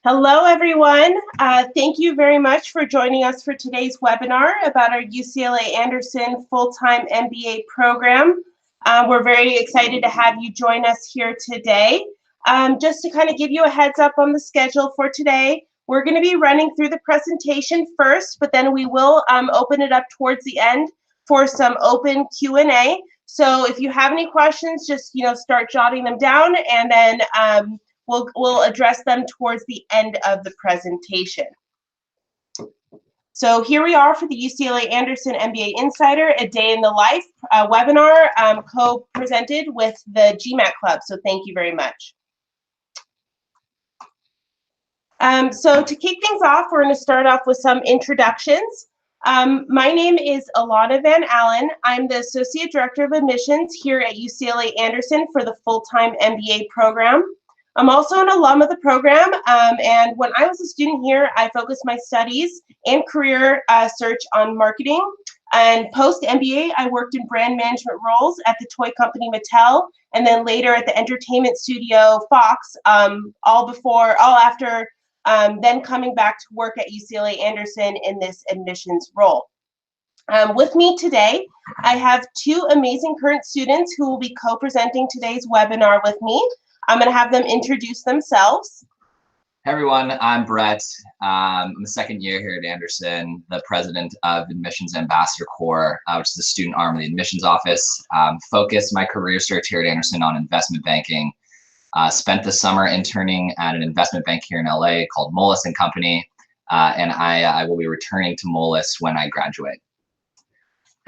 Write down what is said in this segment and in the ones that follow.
Hello, everyone. Thank you very much for joining us for today's webinar about our UCLA Anderson full-time MBA program. We're very excited to have you join us here today. Just to kind of give you a heads up on the schedule for today, we're going to be running through the presentation first, but then we will open it up towards the end for some open Q&A. So if you have any questions, just start jotting them down, and then we'll address them towards the end of the presentation. So here we are for the UCLA Anderson MBA Insider, a day in the life webinar co-presented with the GMAT Club. So thank you very much. So to kick things off, we're going to start off with some introductions. My name is Alana Van Allen. I'm the Associate Director of Admissions here at UCLA Anderson for the full-time MBA program. I'm also an alum of the program, and when I was a student here, I focused my studies and career search on marketing. And post-MBA, I worked in brand management roles at the toy company Mattel, and then later at the entertainment studio Fox, all after then coming back to work at UCLA Anderson in this admissions role. With me today, I have two amazing current students who will be co-presenting today's webinar with me. I'm going to have them introduce themselves. Hey everyone, I'm Brett. I'm the second year here at Anderson, the president of Admissions Ambassador Corps, which is the student arm of the admissions office. Focused my career search here at Anderson on investment banking. Spent the summer interning at an investment bank here in LA called Moelis & Company, and I will be returning to Moelis when I graduate.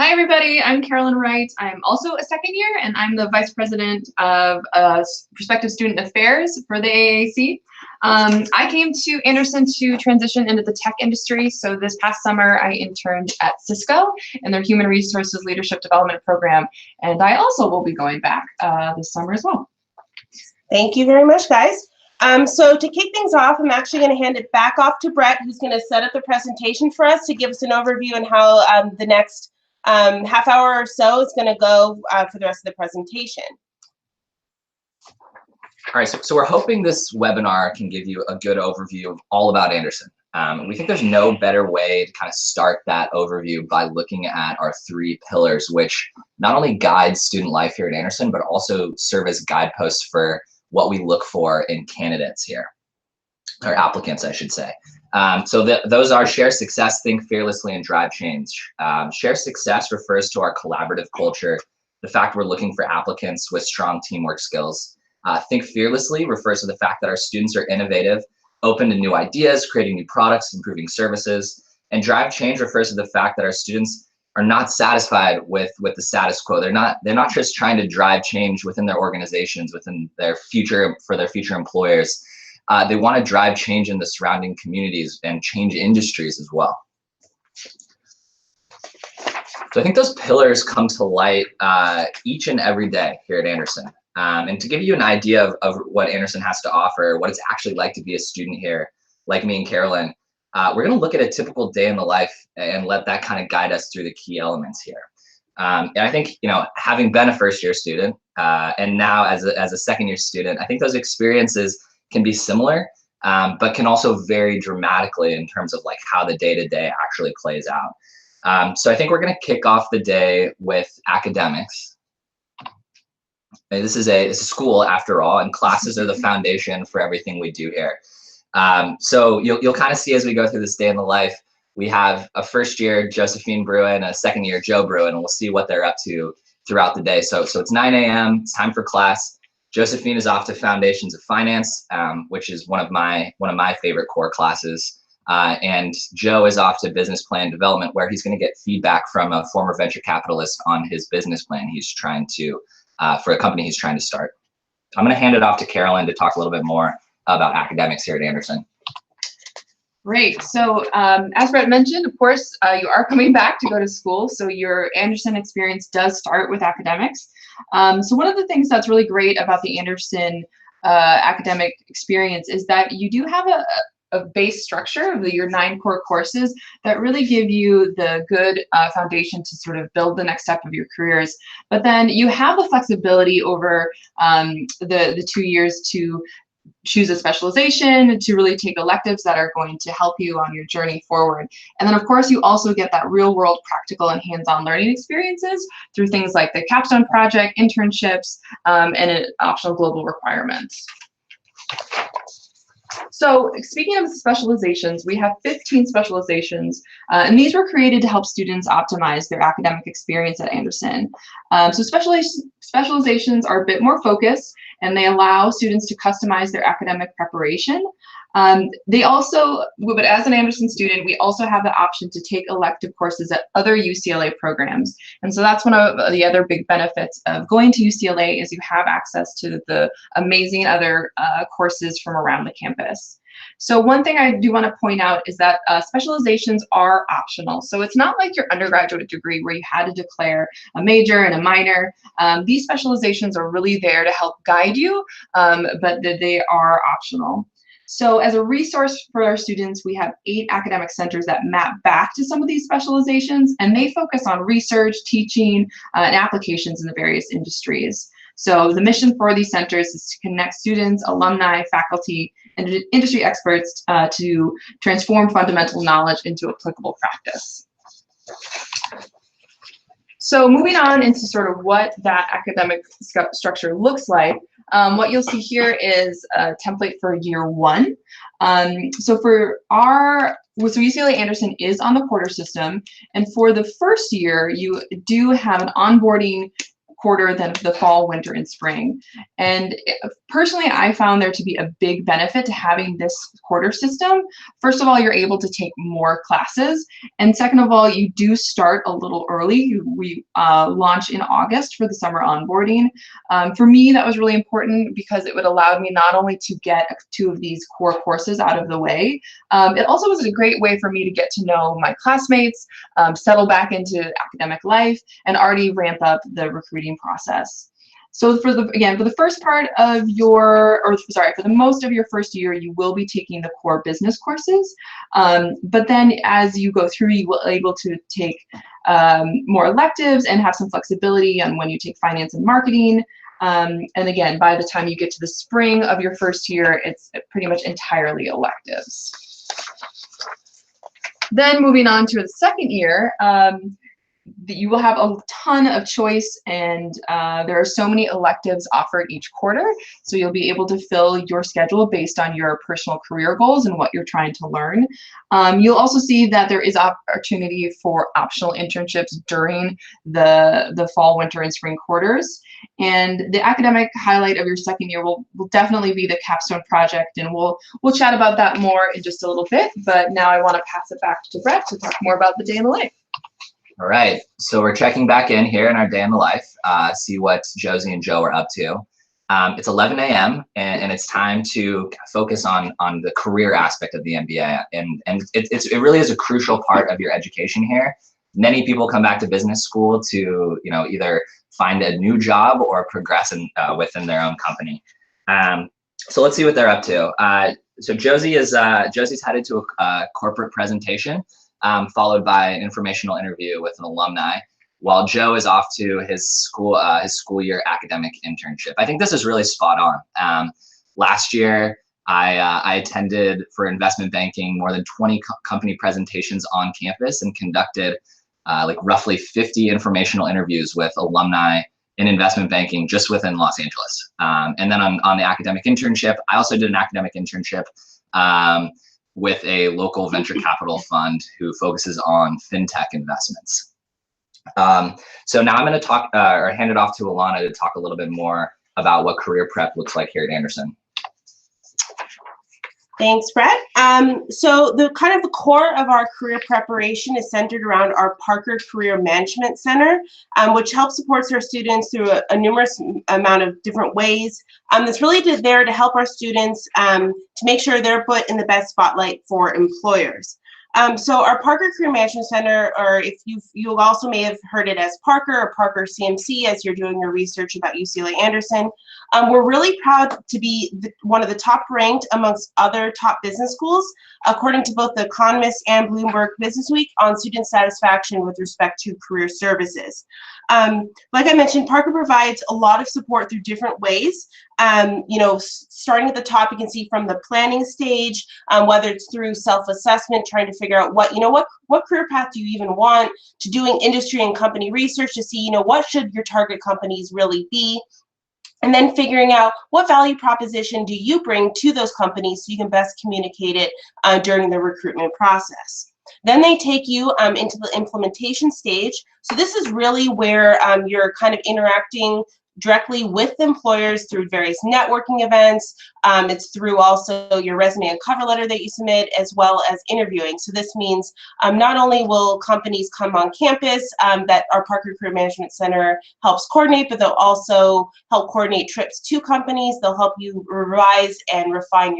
Hi everybody, I'm Carolyn Wright. I'm also a second year, and I'm the Vice President of Prospective Student Affairs for the AAC. I came to Anderson to transition into the tech industry, so this past summer I interned at Cisco in their Human Resources Leadership Development Program, and I also will be going back this summer as well. Thank you very much, guys. So to kick things off, I'm actually going to hand it back off to Brett, who's going to set up the presentation for us to give us an overview on how the next half hour or so is going to go for the rest of the presentation. All right, so we're hoping this webinar can give you a good overview of all about Anderson. We think there's no better way to kind of start that overview by looking at our three pillars, which not only guide student life here at Anderson, but also serve as guideposts for what we look for in candidates here, or applicants, I should say. So those are share success, think fearlessly, and drive change. Share success refers to our collaborative culture, the fact we're looking for applicants with strong teamwork skills. Think fearlessly refers to the fact that our students are innovative, open to new ideas, creating new products, improving services. And drive change refers to the fact that our students are not satisfied with the status quo. They're not just trying to drive change within their organizations, within their future, for their future employers. They want to drive change in the surrounding communities and change industries as well. So I think those pillars come to light each and every day here at Anderson. And to give you an idea of what Anderson has to offer, what it's actually like to be a student here, like me and Carolyn, we're going to look at a typical day in the life and let that kind of guide us through the key elements here. And I think, having been a first-year student and now as a second-year student, I think those experiences can be similar, but can also vary dramatically in terms of like how the day-to-day actually plays out. So I think we're going to kick off the day with academics. And this is a school after all, and classes are the foundation for everything we do here. So you'll kind of see as we go through this day in the life, we have a first year Josephine Bruin, a second year Joe Bruin, and we'll see what they're up to throughout the day. So it's 9 a.m., it's time for class. Josephine is off to Foundations of Finance, which is one of my favorite core classes. And Joe is off to Business Plan Development, where he's going to get feedback from a former venture capitalist on his business plan he's trying to, for a company he's trying to start. I'm going to hand it off to Carolyn to talk a little bit more about academics here at Anderson. Great. So as Brett mentioned, of course, you are coming back to go to school. So your Anderson experience does start with academics. So one of the things that's really great about the Anderson academic experience is that you do have a base structure of your 9 core courses that really give you the good foundation to sort of build the next step of your careers. But then you have the flexibility over the 2 years to choose a specialization, to really take electives that are going to help you on your journey forward. And then of course you also get that real world practical and hands-on learning experiences through things like the CAPSTONE project, internships, and optional global requirements. So speaking of specializations, we have 15 specializations, and these were created to help students optimize their academic experience at Anderson. So specializations are a bit more focused, and they allow students to customize their academic preparation. They also, but as an Anderson student, we also have the option to take elective courses at other UCLA programs. And so that's one of the other big benefits of going to UCLA is you have access to the amazing other courses from around the campus. So one thing I do want to point out is that specializations are optional. So it's not like your undergraduate degree where you had to declare a major and a minor. These specializations are really there to help guide you, but they are optional. So as a resource for our students, we have 8 academic centers that map back to some of these specializations, and they focus on research, teaching, and applications in the various industries. So the mission for these centers is to connect students, alumni, faculty, and industry experts to transform fundamental knowledge into applicable practice. So moving on into sort of what that academic structure looks like, what you'll see here is a template for year 1. So UCLA Anderson is on the quarter system, and for the first year, you do have an onboarding quarter than the fall, winter, and spring. And personally, I found there to be a big benefit to having this quarter system. First of all, you're able to take more classes. And second of all, you do start a little early. We launch in August for the summer onboarding. For me, that was really important because it would allow me not only to get 2 of these core courses out of the way, it also was a great way for me to get to know my classmates, settle back into academic life, and already ramp up the recruiting process. So for the first part of your, for the most of your first year, you will be taking the core business courses. But then as you go through, you will be able to take more electives and have some flexibility on when you take finance and marketing. And again, by the time you get to the spring of your first year, it's pretty much entirely electives. Then moving on to the second year, you will have a ton of choice, and there are so many electives offered each quarter, so you'll be able to fill your schedule based on your personal career goals and what you're trying to learn. You'll also see that there is opportunity for optional internships during the fall, winter, and spring quarters. And the academic highlight of your second year will definitely be the CAPSTONE project, and we'll chat about that more in just a little bit, but now I want to pass it back to Brett to talk more about the day in the life. All right, so we're checking back in here in our day in the life, see what Josie and Joe are up to. It's 11 a.m. and it's time to focus on the career aspect of the MBA, and it really is a crucial part of your education here. Many people come back to business school to either find a new job or progress within their own company. So let's see what they're up to. So Josie's headed to a corporate presentation, followed by an informational interview with an alumni, while Joe is off to his school year academic internship. I think this is really spot on. Last year, I attended for investment banking more than 20 company presentations on campus and conducted like roughly 50 informational interviews with alumni in investment banking just within Los Angeles. And then on the academic internship, I also did an academic internship with a local venture capital fund who focuses on fintech investments. So now I'm going to talk or hand it off to Alana to talk a little bit more about what career prep looks like here at Anderson. Thanks, Brett. So the core of our career preparation is centered around our Parker Career Management Center, which helps supports our students through a numerous amount of different ways. It's really there to help our students to make sure they're put in the best spotlight for employers. So our Parker Career Management Center, or if you also may have heard it as Parker or Parker CMC as you're doing your research about UCLA Anderson, we're really proud to be one of the top ranked amongst other top business schools, according to both The Economist and Bloomberg Businessweek, on student satisfaction with respect to career services. Like I mentioned, Parker provides a lot of support through different ways. Starting at the top, you can see from the planning stage, whether it's through self-assessment, trying to figure out what career path do you even want, to doing industry and company research to see, what should your target companies really be, and then figuring out what value proposition do you bring to those companies so you can best communicate it during the recruitment process. Then they take you into the implementation stage. So this is really where you're kind of interacting directly with employers through various networking events. It's through also your resume and cover letter that you submit, as well as interviewing. So this means not only will companies come on campus that our Parker Career Management Center helps coordinate, but they'll also help coordinate trips to companies. They'll help you revise and refine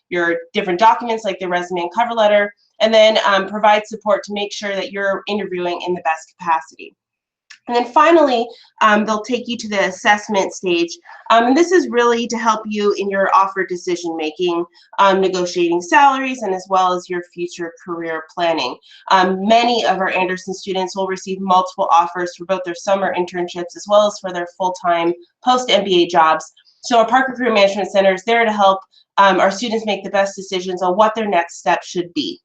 your different documents like the resume and cover letter, and then provide support to make sure that you're interviewing in the best capacity. And then finally, they'll take you to the assessment stage. And this is really to help you in your offer decision making, negotiating salaries, and as well as your future career planning. Many of our Anderson students will receive multiple offers for both their summer internships as well as for their full-time post-MBA jobs. So our Parker Career Management Center is there to help our students make the best decisions on what their next step should be.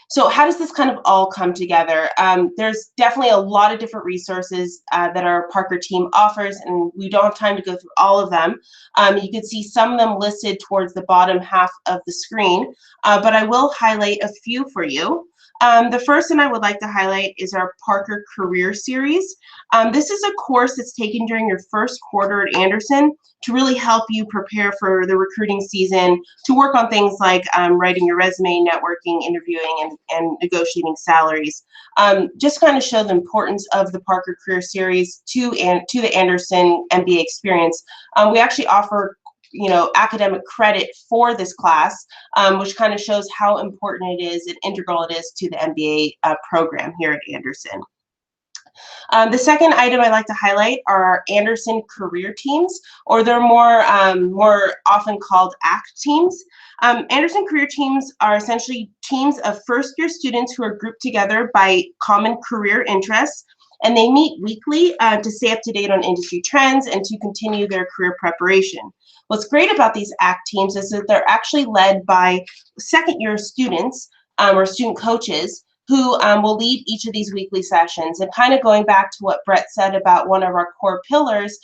So how does this kind of all come together? There's definitely a lot of different resources that our Parker team offers, and we don't have time to go through all of them. You can see some of them listed towards the bottom half of the screen, but I will highlight a few for you. The first one I would like to highlight is our Parker Career Series. This is a course that's taken during your first quarter at Anderson to really help you prepare for the recruiting season, to work on things like writing your resume, networking, interviewing, and negotiating salaries. Just kind of show the importance of the Parker Career Series to the Anderson MBA experience. We actually offer academic credit for this class, which kind of shows how important it is and integral it is to the MBA program here at Anderson. The second item I'd like to highlight are our Anderson career teams, or they're more often called ACT teams. Anderson career teams are essentially teams of first-year students who are grouped together by common career interests, and they meet weekly to stay up to date on industry trends and to continue their career preparation. What's great about these ACT teams is that they're actually led by second-year students or student coaches who will lead each of these weekly sessions. And kind of going back to what Brett said about one of our core pillars,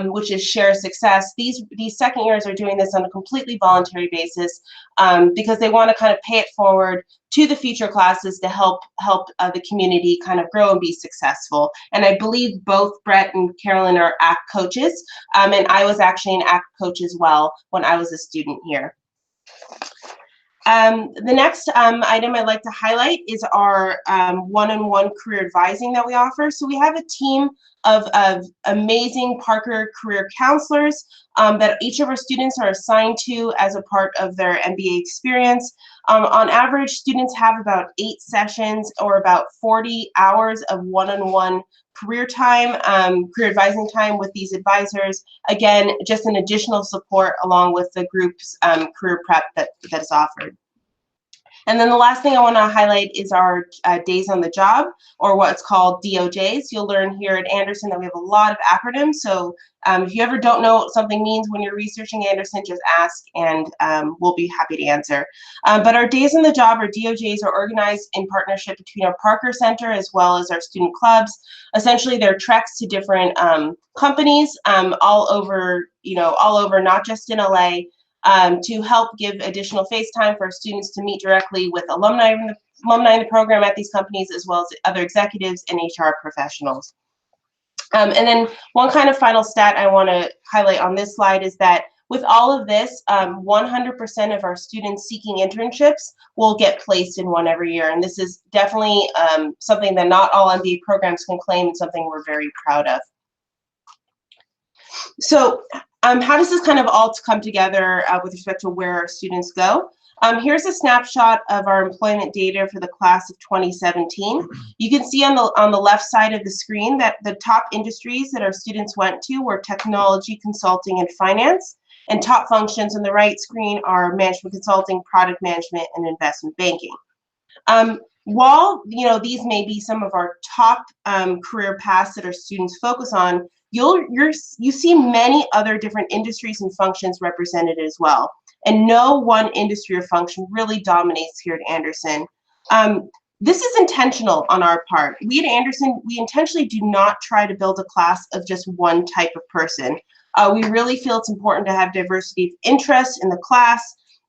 which is share success, these second years are doing this on a completely voluntary basis because they want to kind of pay it forward to the future classes to help the community kind of grow and be successful. And I believe both Brett and Carolyn are ACT coaches, and I was actually an ACT coach as well when I was a student here. The next item I'd like to highlight is our one-on-one career advising that we offer. So we have a team of amazing Parker career counselors that each of our students are assigned to as a part of their MBA experience. On average, students have about 8 sessions or about 40 hours of one-on-one career time, career advising time with these advisors. Again, just an additional support along with the group's career prep that is offered. And then the last thing I want to highlight is our days on the job, or what's called DOJs. You'll learn here at Anderson that we have a lot of acronyms. So if you ever don't know what something means when you're researching Anderson, just ask and we'll be happy to answer. But our days on the job, or DOJs, are organized in partnership between our Parker Center as well as our student clubs. Essentially, they're treks to different companies all over, not just in LA. To help give additional face time for our students to meet directly with alumni in the program at these companies, as well as other executives and HR professionals. And then one kind of final stat I want to highlight on this slide is that with all of this, 100% of our students seeking internships will get placed in one every year. And this is definitely something that not all MBA programs can claim, and something we're very proud of. So how does this kind of all come together with respect to where our students go? Here's a snapshot of our employment data for the class of 2017. You can see on the left side of the screen that the top industries that our students went to were technology, consulting, and finance. And top functions on the right screen are management consulting, product management, and investment banking. while these may be some of our top career paths that our students focus on, you see many other different industries and functions represented as well. And no one industry or function really dominates here at Anderson. This is intentional on our part. We at Anderson, we intentionally do not try to build a class of just one type of person. We really feel it's important to have diversity of interest in the class,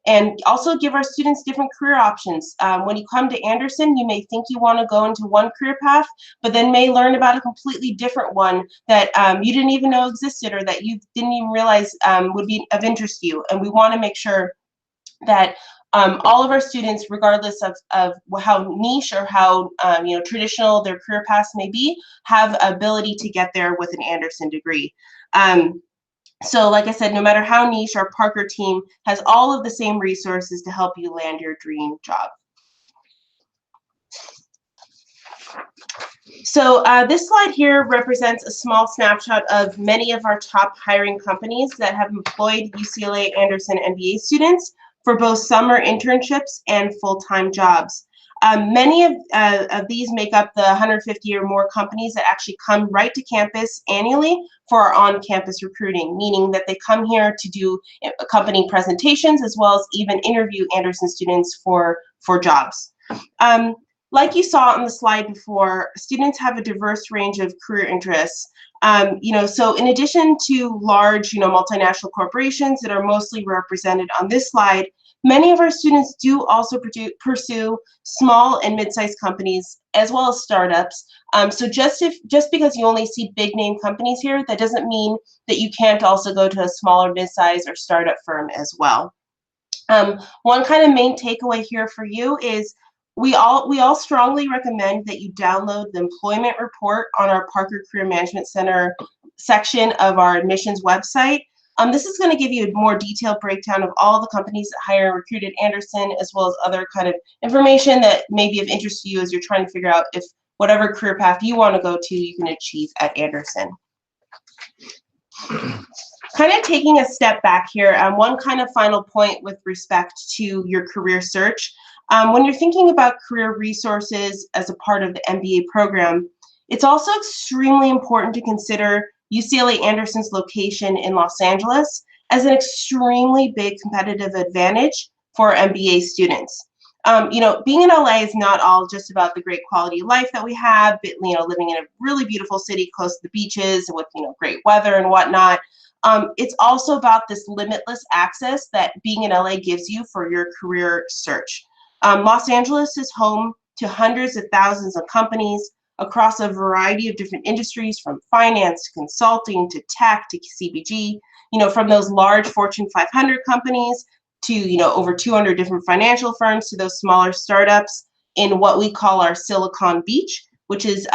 and also give our students different career options. When you come to Anderson, you may think you want to go into one career path, but then may learn about a completely different one that you didn't even know existed, or that you didn't even realize would be of interest to you. And we want to make sure that all of our students, regardless of how niche or how traditional their career paths may be, have ability to get there with an Anderson degree. So like I said, no matter how niche, our Parker team has all of the same resources to help you land your dream job. So this slide here represents a small snapshot of many of our top hiring companies that have employed UCLA Anderson MBA students for both summer internships and full-time jobs. Many of these make up the 150 or more companies that actually come right to campus annually for our on-campus recruiting, meaning that they come here to do company presentations as well as even interview Anderson students for jobs. Like you saw on the slide before, students have a diverse range of career interests. So in addition to large, multinational corporations that are mostly represented on this slide, many of our students do also pursue small and mid-sized companies as well as startups. So just because you only see big name companies here, that doesn't mean that you can't also go to a smaller mid-sized or startup firm as well. One kind of main takeaway here for you is we all strongly recommend that you download the employment report on our Parker Career Management Center section of our admissions website. This is going to give you a more detailed breakdown of all the companies that hire and recruit at Anderson, as well as other kind of information that may be of interest to you as you're trying to figure out if whatever career path you want to go to, you can achieve at Anderson. Kind of taking a step back here, one kind of final point with respect to your career search. When you're thinking about career resources as a part of the MBA program, it's also extremely important to consider UCLA Anderson's location in Los Angeles as an extremely big competitive advantage for MBA students. Being in LA is not all just about the great quality of life that we have, but, living in a really beautiful city close to the beaches with, great weather and whatnot. It's also about this limitless access that being in LA gives you for your career search. Los Angeles is home to hundreds of thousands of companies across a variety of different industries, from finance to consulting to tech to CPG, from those large Fortune 500 companies to, over 200 different financial firms to those smaller startups in what we call our Silicon Beach, which is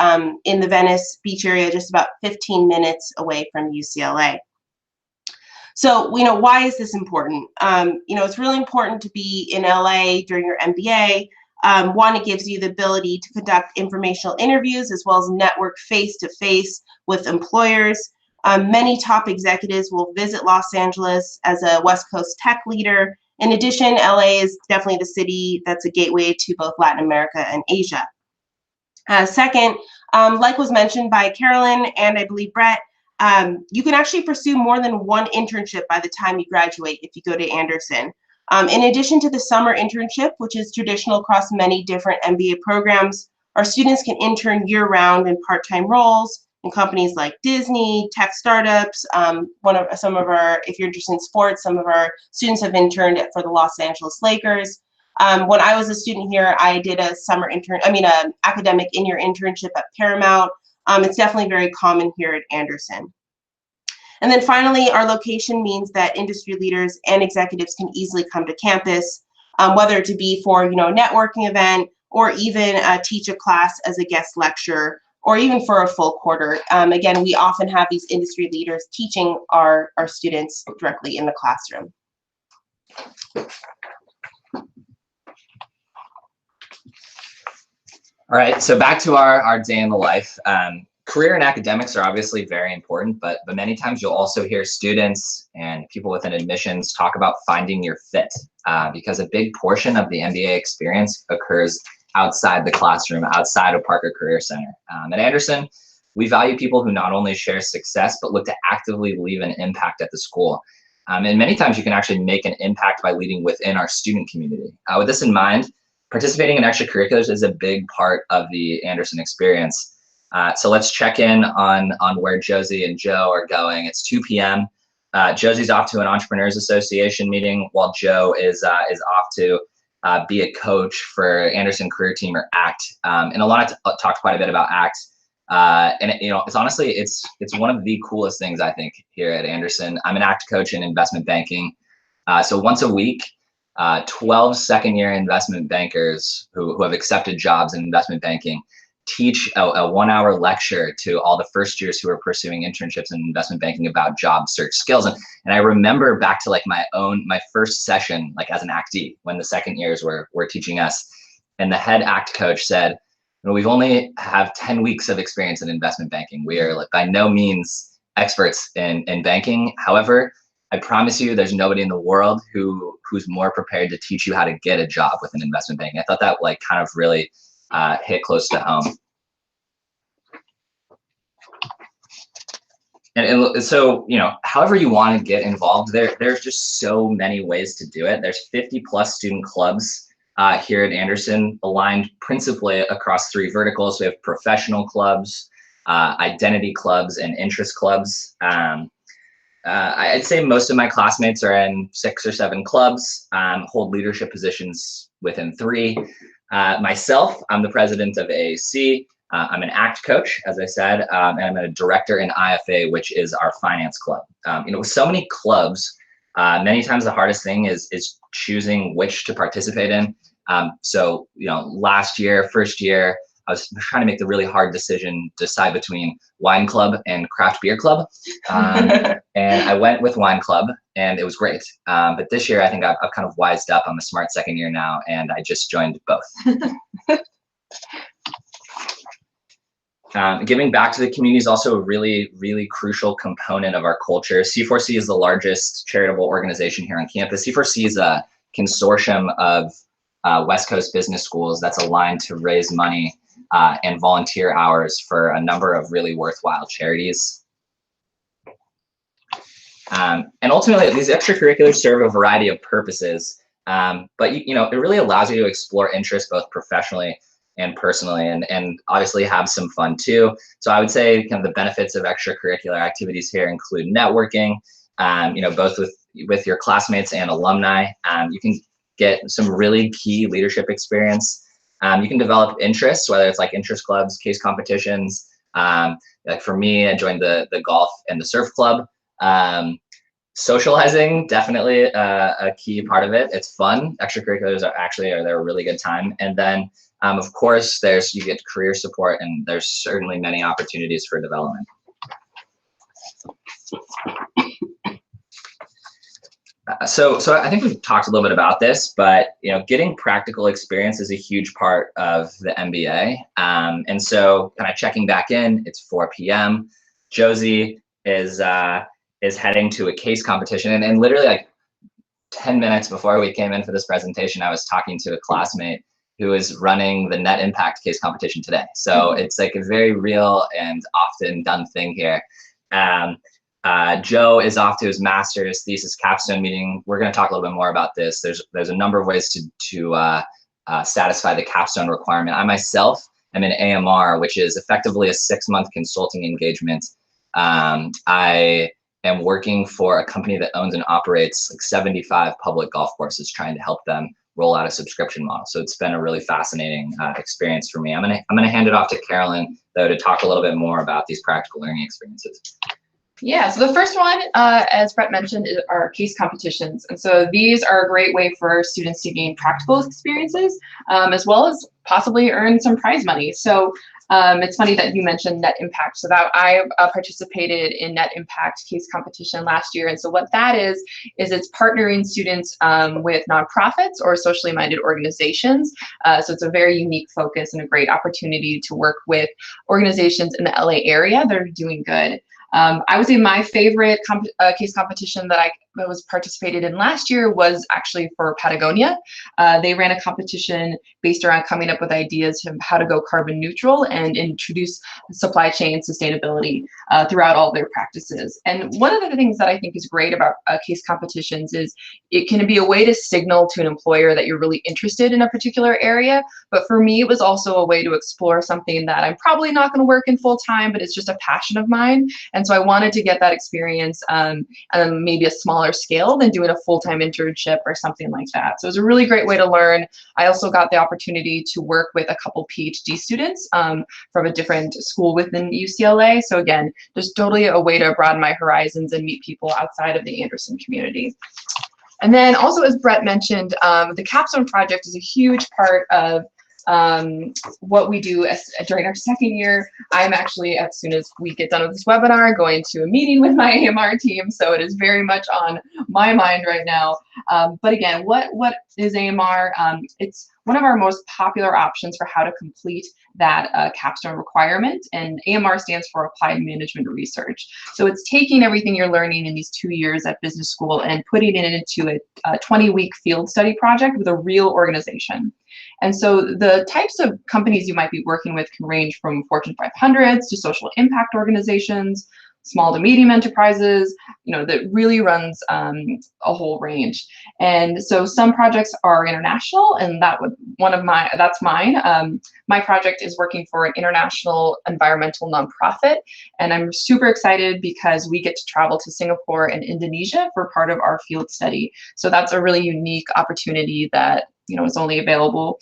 in the Venice Beach area, just about 15 minutes away from UCLA. So, why is this important? It's really important to be in LA during your MBA. One, it gives you the ability to conduct informational interviews as well as network face-to-face with employers. Many top executives will visit Los Angeles as a West Coast tech leader. In addition, LA is definitely the city that's a gateway to both Latin America and Asia. Second, like was mentioned by Carolyn and I believe Brett, you can actually pursue more than one internship by the time you graduate if you go to Anderson. In addition to the summer internship, which is traditional across many different MBA programs, our students can intern year-round in part-time roles in companies like Disney, tech startups. If you're interested in sports, some of our students have interned for the Los Angeles Lakers. When I was a student here, I did a academic in-year internship at Paramount. It's definitely very common here at Anderson. And then finally, our location means that industry leaders and executives can easily come to campus, whether it to be for a networking event or even teach a class as a guest lecturer or even for a full quarter. Again, we often have these industry leaders teaching our students directly in the classroom. All right, so back to our day in the life. Career and academics are obviously very important, but many times you'll also hear students and people within admissions talk about finding your fit, because a big portion of the MBA experience occurs outside the classroom, outside of Parker Career Center. At Anderson, we value people who not only share success, but look to actively leave an impact at the school. And many times you can actually make an impact by leading within our student community. With this in mind, participating in extracurriculars is a big part of the Anderson experience. So let's check in on where Josie and Joe are going. It's 2 p.m. Josie's off to an Entrepreneurs Association meeting, while Joe is off to be a coach for Anderson Career Team, or ACT. And Alana talked quite a bit about ACT. And it's honestly, it's one of the coolest things I think here at Anderson. I'm an ACT coach in investment banking. So once a week, 12 second-year investment bankers who have accepted jobs in investment banking teach a 1-hour lecture to all the first years who are pursuing internships in investment banking about job search skills. And I remember back to like my first session, like as an ACTee, when the second years were teaching us, and the head ACT coach said, we've only have 10 weeks of experience in investment banking. We are like by no means experts in banking. However, I promise you there's nobody in the world who's more prepared to teach you how to get a job within investment banking. I thought that like kind of really hit close to home. And so, however you want to get involved, there's just so many ways to do it. There's 50+ student clubs here at Anderson, aligned principally across 3 verticals. We have professional clubs, identity clubs, and interest clubs. I'd say most of my classmates are in 6 or 7 clubs, hold leadership positions within 3. Myself, I'm the president of AAC. I'm an ACT coach, as I said, and I'm a director in IFA, which is our finance club. With so many clubs, many times the hardest thing is choosing which to participate in. So, first year, I was trying to make the really hard decision, decide between wine club and craft beer club. And I went with wine club, and it was great. But this year, I think I've kind of wised up. I'm a smart second year now, and I just joined both. Giving back to the community is also a really, really crucial component of our culture. C4C is the largest charitable organization here on campus. C4C is a consortium of West Coast business schools that's aligned to raise money and volunteer hours for a number of really worthwhile charities. And ultimately, these extracurriculars serve a variety of purposes, but it really allows you to explore interests both professionally and personally, and obviously have some fun too. So I would say kind of the benefits of extracurricular activities here include networking, both with your classmates and alumni. You can get some really key leadership experience. You can develop interests, whether it's like interest clubs, case competitions. Like for me, I joined the golf and the surf club. Socializing, definitely a key part of it. It's fun. Extracurriculars they're a really good time. And then, of course, you get career support, and there's certainly many opportunities for development. So I think we've talked a little bit about this, but getting practical experience is a huge part of the MBA. And so kind of checking back in, it's 4 p.m. Josie is heading to a case competition, and literally like 10 minutes before we came in for this presentation, I was talking to a classmate who is running the net impact case competition today. So it's like a very real and often done thing here. Joe is off to his master's thesis capstone meeting. We're going to talk a little bit more about this. There's a number of ways to satisfy the capstone requirement. I myself am an AMR, which is effectively a 6-month consulting engagement. I am working for a company that owns and operates like 75 public golf courses, trying to help them roll out a subscription model. So it's been a really fascinating experience for me. I'm gonna hand it off to Carolyn though to talk a little bit more about these practical learning experiences. Yeah, so the first one, as Brett mentioned, are case competitions. And so these are a great way for students to gain practical experiences, as well as possibly earn some prize money. So it's funny that you mentioned net impact. So that I participated in net impact case competition last year. And so what that is it's partnering students with nonprofits or socially minded organizations. So it's a very unique focus and a great opportunity to work with organizations in the LA area that are doing good. I would say my favorite case competition that was participated in last year was actually for Patagonia. They ran a competition based around coming up with ideas of how to go carbon neutral and introduce supply chain sustainability throughout all their practices. And one of the things that I think is great about case competitions is it can be a way to signal to an employer that you're really interested in a particular area. But for me, it was also a way to explore something that I'm probably not going to work in full time, but it's just a passion of mine. And so I wanted to get that experience on maybe a smaller scale than doing a full-time internship or something like that. So it was a really great way to learn. I also got the opportunity to work with a couple PhD students from a different school within UCLA. So again, just totally a way to broaden my horizons and meet people outside of the Anderson community. And then also, as Brett mentioned, the Capstone project is a huge part of what we do during our second year. I'm actually, as soon as we get done with this webinar, going to a meeting with my AMR team, so it is very much on my mind right now. But again, what is AMR? It's one of our most popular options for how to complete that capstone requirement, and AMR stands for Applied Management Research. So it's taking everything you're learning in these 2 years at business school and putting it into a 20-week field study project with a real organization. And so the types of companies you might be working with can range from Fortune 500s to social impact organizations, small to medium enterprises, that really runs a whole range. And so some projects are international, and that's mine. My project is working for an international environmental nonprofit, and I'm super excited because we get to travel to Singapore and Indonesia for part of our field study. So that's a really unique opportunity that is only available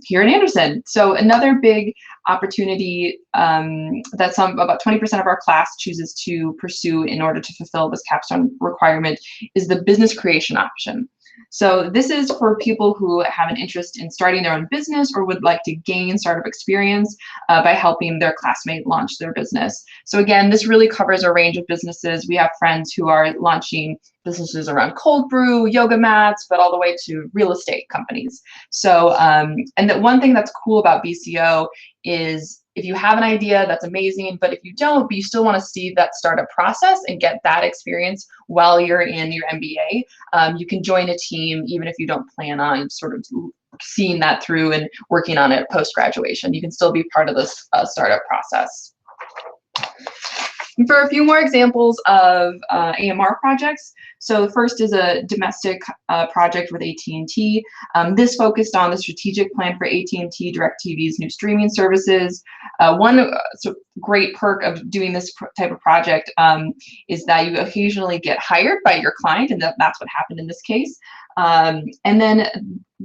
here in Anderson. So another big opportunity that about 20% of our class chooses to pursue in order to fulfill this capstone requirement is the business creation option. So this is for people who have an interest in starting their own business or would like to gain startup experience by helping their classmate launch their business. So again, this really covers a range of businesses. We have friends who are launching businesses around cold brew, yoga mats, but all the way to real estate companies. So, and the one thing that's cool about BCO is if you have an idea, that's amazing, but if you don't, but you still want to see that startup process and get that experience while you're in your MBA, you can join a team even if you don't plan on sort of seeing that through and working on it post-graduation. You can still be part of this startup process. And for a few more examples of AMR projects, so the first is a domestic project with AT&T. This focused on the strategic plan for AT&T DirecTV's new streaming services. One great perk of doing this type of project is that you occasionally get hired by your client, and that's what happened in this case. And then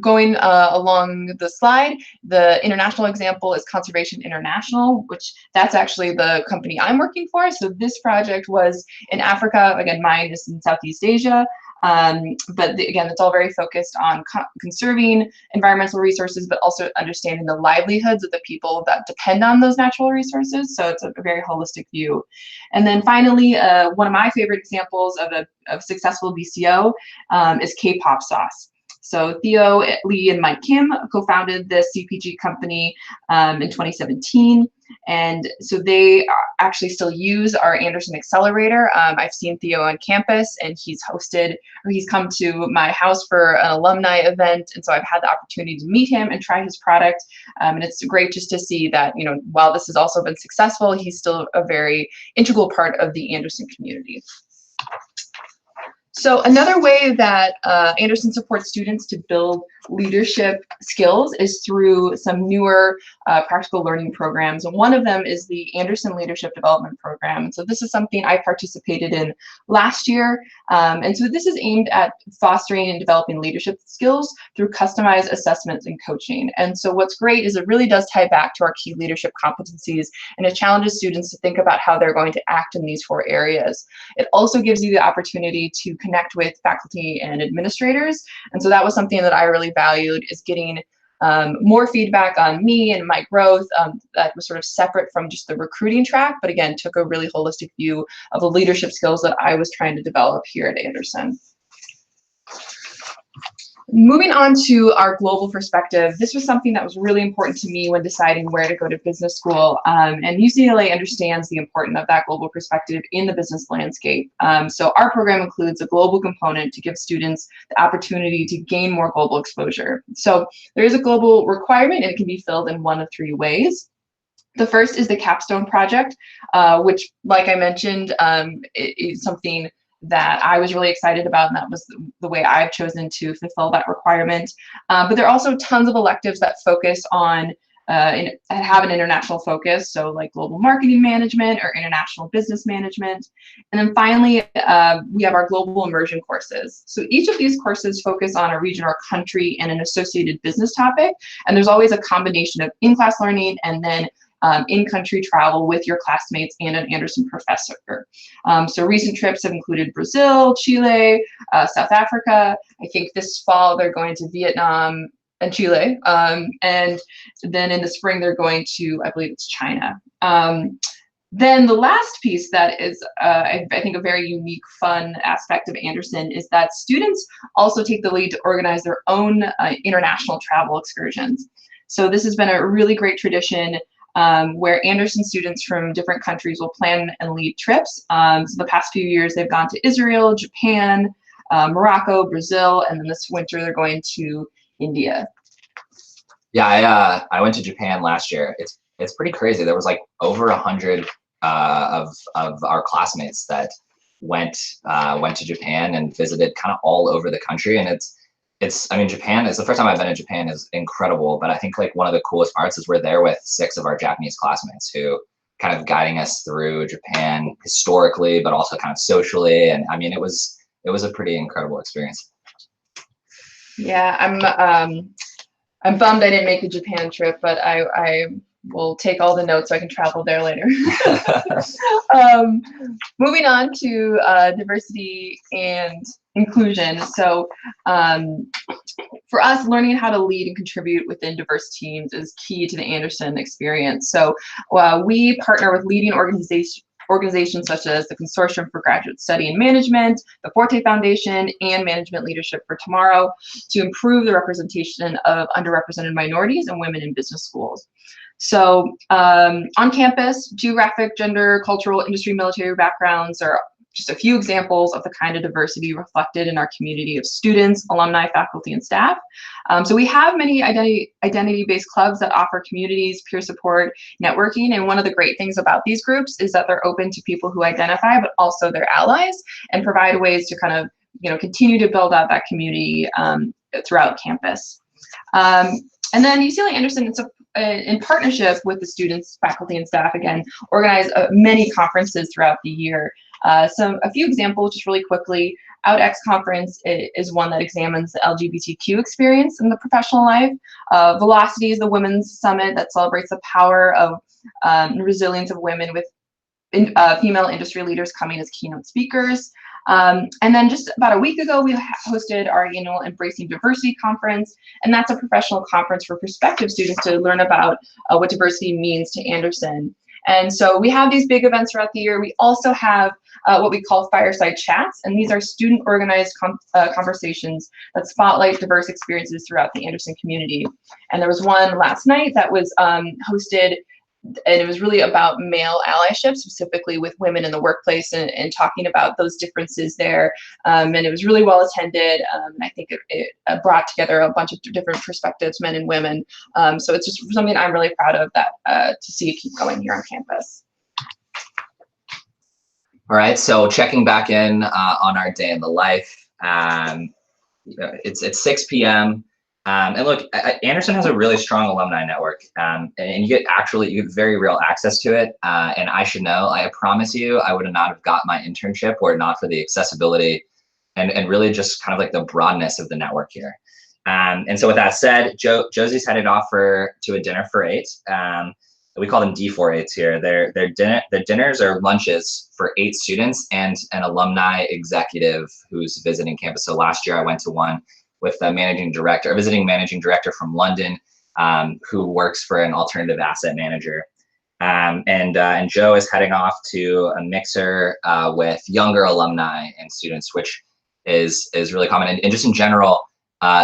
going along the slide, the international example is Conservation International, which that's actually the company I'm working for. So this project was in Africa. Again, mine is in Southeast Asia. But again, it's all very focused on conserving environmental resources, but also understanding the livelihoods of the people that depend on those natural resources. So it's a very holistic view. And then finally, one of my favorite examples of successful BCO is K-pop sauce. So Theo, Lee, and Mike Kim co-founded this CPG company in 2017. And so they actually still use our Anderson Accelerator. I've seen Theo on campus, and he's come to my house for an alumni event. And so I've had the opportunity to meet him and try his product. And it's great just to see that, while this has also been successful, he's still a very integral part of the Anderson community. So another way that Anderson supports students to build leadership skills is through some newer practical learning programs. And one of them is the Anderson Leadership Development Program. So this is something I participated in last year. And so this is aimed at fostering and developing leadership skills through customized assessments and coaching. And so what's great is it really does tie back to our key leadership competencies, and it challenges students to think about how they're going to act in these 4 areas. It also gives you the opportunity to connect with faculty and administrators. And so that was something that I really valued, is getting more feedback on me and my growth that was sort of separate from just the recruiting track, but again, took a really holistic view of the leadership skills that I was trying to develop here at Anderson. Moving on to our global perspective, this was something that was really important to me when deciding where to go to business school. And UCLA understands the importance of that global perspective in the business landscape. So our program includes a global component to give students the opportunity to gain more global exposure. So there is a global requirement, and it can be filled in one of three ways. The first is the CAPSTONE project, which, like I mentioned, is something that I was really excited about, and that was the way I've chosen to fulfill that requirement. But there are also tons of electives that focus on have an international focus, so like global marketing management or international business management. And then finally, we have our global immersion courses. So each of these courses focus on a region or country and an associated business topic, and there's always a combination of in-class learning and then in-country travel with your classmates and an Anderson professor. So recent trips have included Brazil, Chile, South Africa. I think this fall they're going to Vietnam and Chile. And then in the spring they're going to, I believe it's China. Then the last piece that is, I think, a very unique, fun aspect of Anderson is that students also take the lead to organize their own international travel excursions. So this has been a really great tradition where Anderson students from different countries will plan and lead trips. So the past few years, they've gone to Israel, Japan, Morocco, Brazil, and then this winter they're going to India. Yeah, I went to Japan last year. It's pretty crazy. There was like over 100 of our classmates that went to Japan and visited kind of all over the country, and I mean, Japan is the first time I've been in Japan is incredible, but I think like one of the coolest parts is we're there with 6 of our Japanese classmates who kind of guiding us through Japan historically, but also kind of socially. And I mean, it was a pretty incredible experience. Yeah, I'm bummed I didn't make the Japan trip, but I will take all the notes so I can travel there later. Moving on to diversity and inclusion. So for us, learning how to lead and contribute within diverse teams is key to the Anderson experience. So we partner with leading organizations such as the Consortium for Graduate Study and Management, the Forte Foundation, and Management Leadership for Tomorrow to improve the representation of underrepresented minorities and women in business schools. So on campus, geographic, gender, cultural, industry, military backgrounds are just a few examples of the kind of diversity reflected in our community of students, alumni, faculty, and staff. So we have many identity-based clubs that offer communities, peer support, networking, and one of the great things about these groups is that they're open to people who identify, but also their allies, and provide ways to kind of, continue to build out that community throughout campus. And then UCLA Anderson, in partnership with the students, faculty, and staff, again, organize many conferences throughout the year. A few examples, just really quickly. OutX Conference is one that examines the LGBTQ experience in the professional life. Velocity is the Women's Summit that celebrates the power of and resilience of women with female industry leaders coming as keynote speakers. And then just about a week ago, we hosted our annual Embracing Diversity Conference, and that's a professional conference for prospective students to learn about what diversity means to Anderson. And so we have these big events throughout the year. We also have what we call fireside chats, and these are student-organized conversations that spotlight diverse experiences throughout the Anderson community. And there was one last night that was hosted, and it was really about male allyship, specifically with women in the workplace, and talking about those differences there. And it was really well attended. I think it brought together a bunch of different perspectives, men and women. So it's just something I'm really proud of that to see it keep going here on campus. All right, so checking back in on our day in the life. It's 6 p.m. And look, Anderson has a really strong alumni network, and you get very real access to it. And I should know, I promise you, I would not have got my internship were it not for the accessibility and really just kind of like the broadness of the network here. And so with that said, Josie's headed off to a dinner for 8. We call them D48s here. Their dinners are lunches for 8 students and an alumni executive who's visiting campus. So last year I went to one with a visiting managing director from London, who works for an alternative asset manager. And Joe is heading off to a mixer with younger alumni and students, which is really common. And just in general,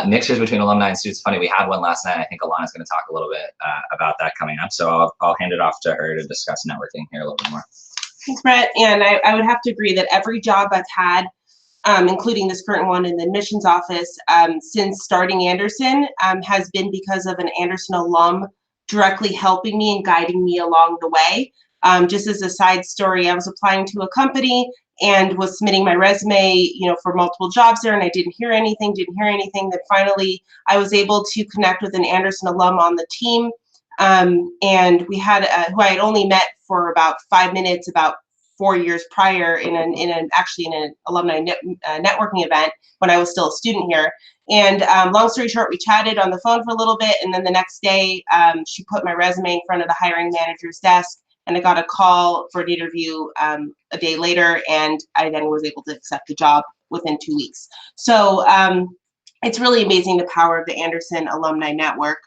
mixtures between alumni and students. Funny, we had one last night. I think Alana's going to talk a little bit about that coming up. So I'll hand it off to her to discuss networking here a little bit more. Thanks, Brett. And I would have to agree that every job I've had, including this current one in the admissions office, since starting Anderson, has been because of an Anderson alum directly helping me and guiding me along the way. Just as a side story, I was applying to a company and was submitting my resume, for multiple jobs there, and I didn't hear anything. Then finally, I was able to connect with an Anderson alum on the team, and we had who I had only met for about 5 minutes about 4 years prior in an alumni networking event when I was still a student here. And long story short, we chatted on the phone for a little bit, and then the next day, she put my resume in front of the hiring manager's desk, and I got a call for an interview a day later, and I then was able to accept the job within 2 weeks. So it's really amazing the power of the Anderson Alumni Network.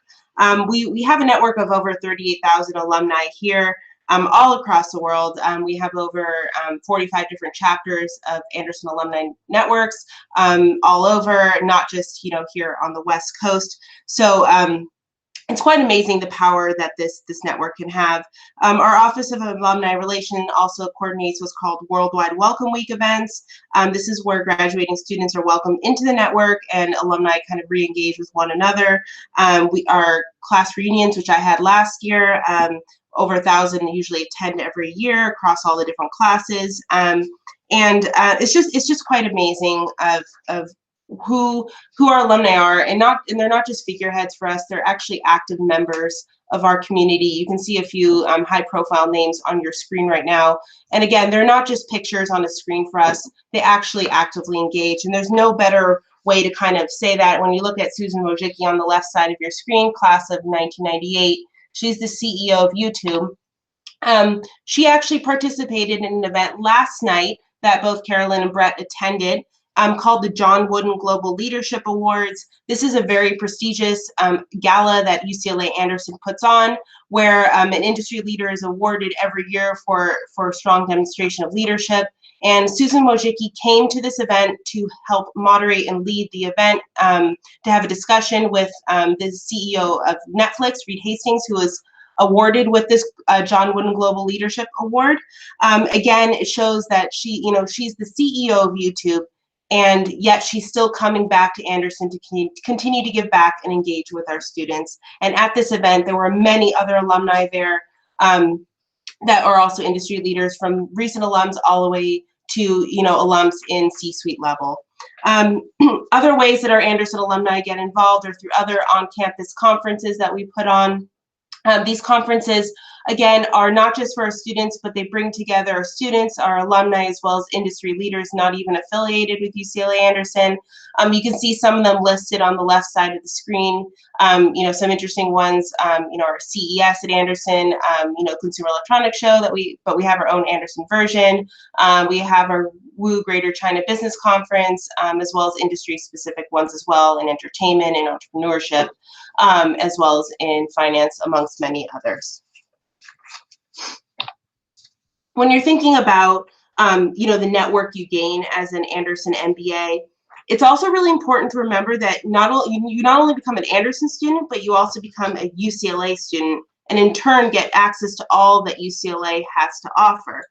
We have a network of over 38,000 alumni here, all across the world. We have over 45 different chapters of Anderson Alumni Networks all over, not just here on the West Coast. So it's quite amazing the power that this network can have. Our Office of Alumni Relation also coordinates what's called Worldwide Welcome Week events. This is where graduating students are welcomed into the network and alumni kind of re-engage with one another. Our class reunions, which I had last year, over 1,000 usually attend every year across all the different classes. It's just quite amazing of who our alumni are, and they're not just figureheads for us, they're actually active members of our community. You can see a few high profile names on your screen right now. And again, they're not just pictures on a screen for us, they actually actively engage. And there's no better way to kind of say that when you look at Susan Wojcicki on the left side of your screen, class of 1998, she's the CEO of YouTube. She actually participated in an event last night that both Carolyn and Brett attended, called the John Wooden Global Leadership Awards. This is a very prestigious gala that UCLA Anderson puts on, where an industry leader is awarded every year for a strong demonstration of leadership. And Susan Wojcicki came to this event to help moderate and lead the event, to have a discussion with the CEO of Netflix, Reed Hastings, who was awarded with this John Wooden Global Leadership Award. Again, it shows that she's the CEO of YouTube, and yet she's still coming back to Anderson to continue to give back and engage with our students. And at this event, there were many other alumni there that are also industry leaders, from recent alums all the way to alums in C-suite level. Other ways that our Anderson alumni get involved are through other on-campus conferences that we put on. These conferences, again, are not just for our students, but they bring together our students, our alumni, as well as industry leaders not even affiliated with UCLA Anderson. You can see some of them listed on the left side of the screen. Some interesting ones, our CES at Anderson, Consumer Electronics Show but we have our own Anderson version. We have our WU Greater China Business Conference, as well as industry-specific ones as well in entertainment and entrepreneurship, as well as in finance, amongst many others. When you're thinking about, the network you gain as an Anderson MBA, it's also really important to remember that you not only become an Anderson student, but you also become a UCLA student, and in turn get access to all that UCLA has to offer.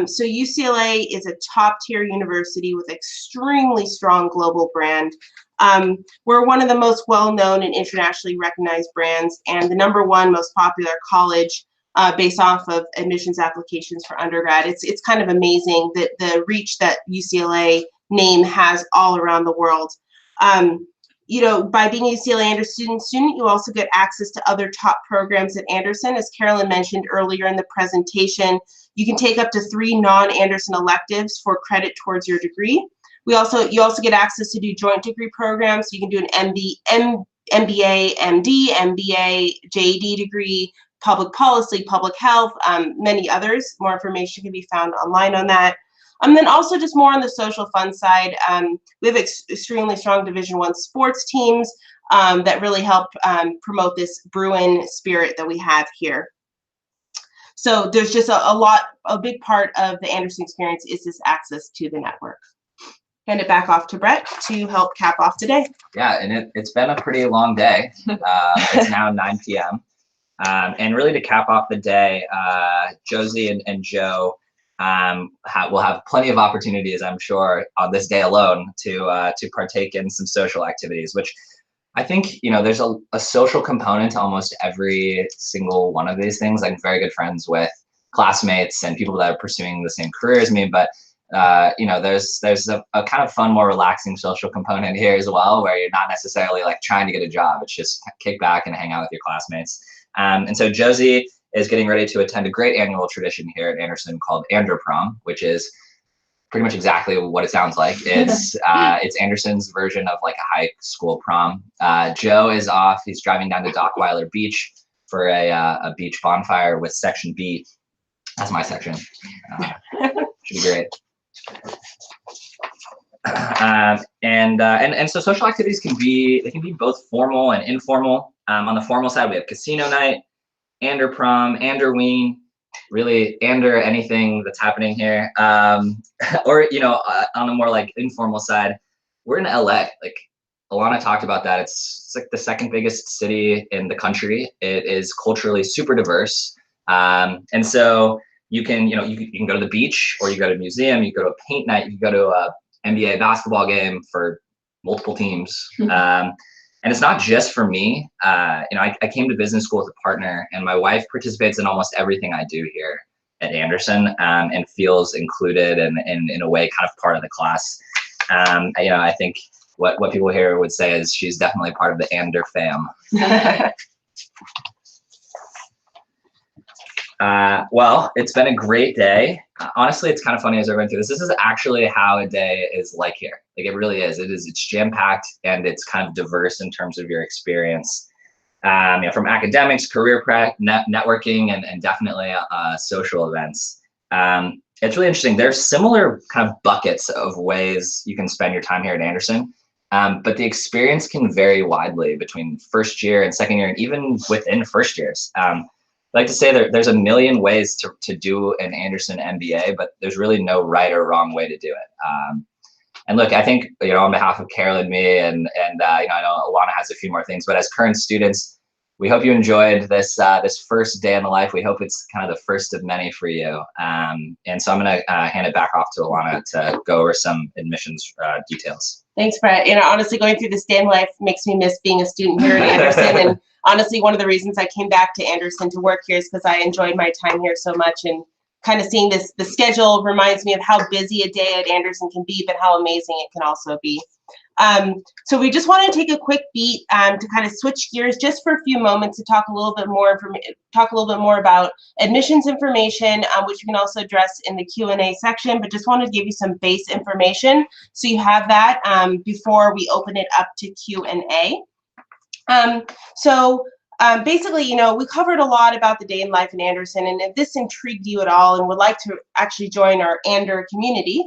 So UCLA is a top-tier university with extremely strong global brand. We're one of the most well-known and internationally recognized brands, and the #1 most popular college based off of admissions applications for undergrad. It's kind of amazing that the reach that UCLA name has all around the world. By being a UCLA Anderson student, you also get access to other top programs at Anderson. As Carolyn mentioned earlier in the presentation, you can take up to 3 non-Anderson electives for credit towards your degree. You also get access to do joint degree programs. You can do an MBA, MD, MBA, JD degree, public policy, public health, many others. More information can be found online on that. And then also just more on the social fun side, we have extremely strong Division I sports teams that really help promote this Bruin spirit that we have here. So there's just a big part of the Anderson experience is this access to the network. hand it back off to Brett to help cap off today. Yeah, and it's been a pretty long day. It's now 9 p.m. And really to cap off the day, Josie and Joe will have plenty of opportunities, I'm sure, on this day alone to partake in some social activities, which I think, there's a social component to almost every single one of these things. I'm very good friends with classmates and people that are pursuing the same career as me, but there's a kind of fun, more relaxing social component here as well, where you're not necessarily like trying to get a job. It's just kick back and hang out with your classmates. And so Josie is getting ready to attend a great annual tradition here at Anderson called Prom, which is pretty much exactly what it sounds like. It's Anderson's version of like a high school prom. Joe is off. He's driving down to Dockweiler Beach for a beach bonfire with Section B. That's my section. Should be great. And so social activities can be both formal and informal. On the formal side, we have casino night, Prom, Anderween, really anything that's happening here. Or on a more like informal side, we're in LA. Like Alana talked about that. It's like the second biggest city in the country. It is culturally super diverse, and so you can go to the beach, or you go to a museum, you go to a paint night, you go to a NBA basketball game for multiple teams. And it's not just for me. I came to business school with a partner, and my wife participates in almost everything I do here at Anderson, and feels included and in a way kind of part of the class. I think what people here would say is she's definitely part of the Ander fam. Well, it's been a great day. Honestly, it's kind of funny as I went through this. This is actually how a day is like here. Like it really is. It's jam-packed, and it's kind of diverse in terms of your experience. From academics, career prep, networking, and definitely social events. It's really interesting. There's similar kind of buckets of ways you can spend your time here at Anderson, but the experience can vary widely between first year and second year, and even within first years. I like to say there's a million ways to do an Anderson MBA, but there's really no right or wrong way to do it. And look, I think, on behalf of Carol and me, and I know Alana has a few more things, but as current students, we hope you enjoyed this first day in the life. We hope it's kind of the first of many for you. And so I'm going to hand it back off to Alana to go over some admissions details. Thanks, Brett. Honestly, going through this day in life makes me miss being a student here at Anderson. And honestly, one of the reasons I came back to Anderson to work here is because I enjoyed my time here so much, and kind of seeing the schedule reminds me of how busy a day at Anderson can be, but how amazing it can also be. So we just want to take a quick beat to kind of switch gears just for a few moments to talk a little bit more about admissions information, which you can also address in the Q&A section, but just want to give you some base information so you have that before we open it up to Q&A. Basically, we covered a lot about the day in life in Anderson, and if this intrigued you at all and would like to actually join our Ander community,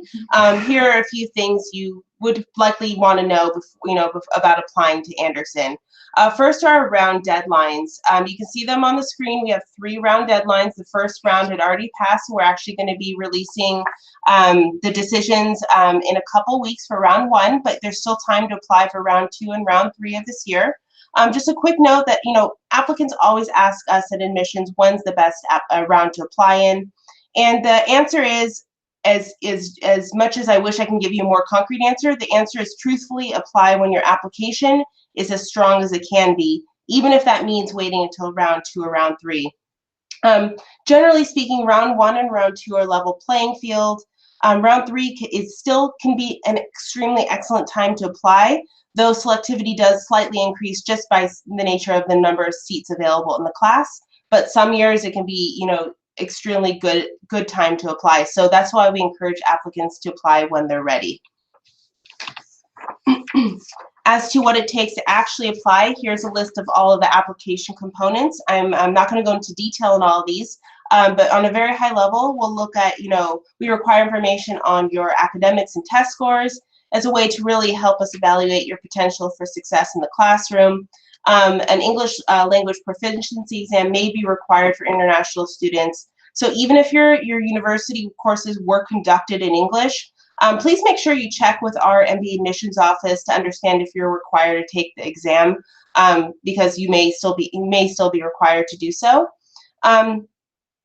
here are a few things you would likely want to know, about applying to Anderson. First are round deadlines. You can see them on the screen. We have 3 round deadlines. The first round had already passed. We're actually going to be releasing the decisions in a couple weeks for round 1, but there's still time to apply for round 2 and round 3 of this year. Just a quick note that, applicants always ask us at admissions, when's the best round to apply in? And the answer is, as much as I wish I can give you a more concrete answer, the answer is truthfully apply when your application is as strong as it can be, even if that means waiting until round 2 or round 3. Generally speaking, round 1 and round 2 are level playing field. Round 3 can be an extremely excellent time to apply, though selectivity does slightly increase just by the nature of the number of seats available in the class. But some years it can be, extremely good time to apply. So that's why we encourage applicants to apply when they're ready. As to what it takes to actually apply, here's a list of all of the application components. I'm not going to go into detail on all of these, but on a very high level, we'll look at, we require information on your academics and test scores as a way to really help us evaluate your potential for success in the classroom. An English language proficiency exam may be required for international students. So even if your university courses were conducted in English, Please make sure you check with our MBA admissions office to understand if you're required to take the exam, because you may still be required to do so.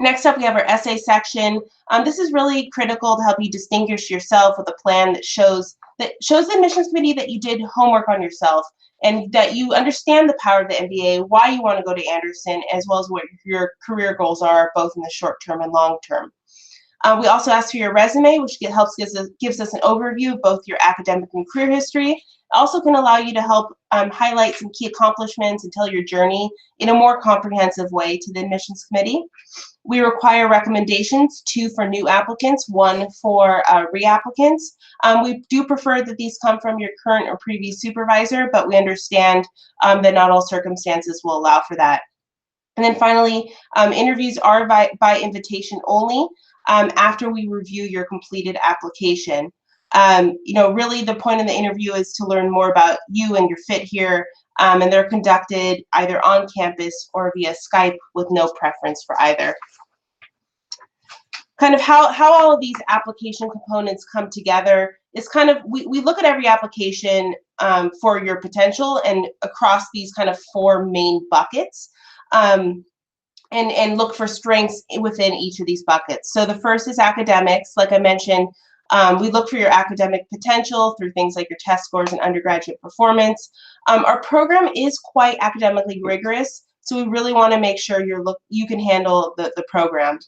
Next up, we have our essay section. This is really critical to help you distinguish yourself with a plan that shows the admissions committee that you did homework on yourself and that you understand the power of the MBA, why you want to go to Anderson, as well as what your career goals are, both in the short term and long term. We also ask for your resume, which gives us an overview of both your academic and career history. It also can allow you to help highlight some key accomplishments and tell your journey in a more comprehensive way to the admissions committee. We require recommendations, 2 for new applicants, 1 for reapplicants. We do prefer that these come from your current or previous supervisor, but we understand that not all circumstances will allow for that. And then finally, interviews are by invitation only after we review your completed application. Really the point of the interview is to learn more about you and your fit here, and they're conducted either on campus or via Skype with no preference for either. Kind of how all of these application components come together is kind of, we look at every application for your potential and across these kind of 4 main buckets, and look for strengths within each of these buckets. So the first is academics. Like I mentioned, we look for your academic potential through things like your test scores and undergraduate performance. Our program is quite academically rigorous, so we really want to make sure you can handle the program.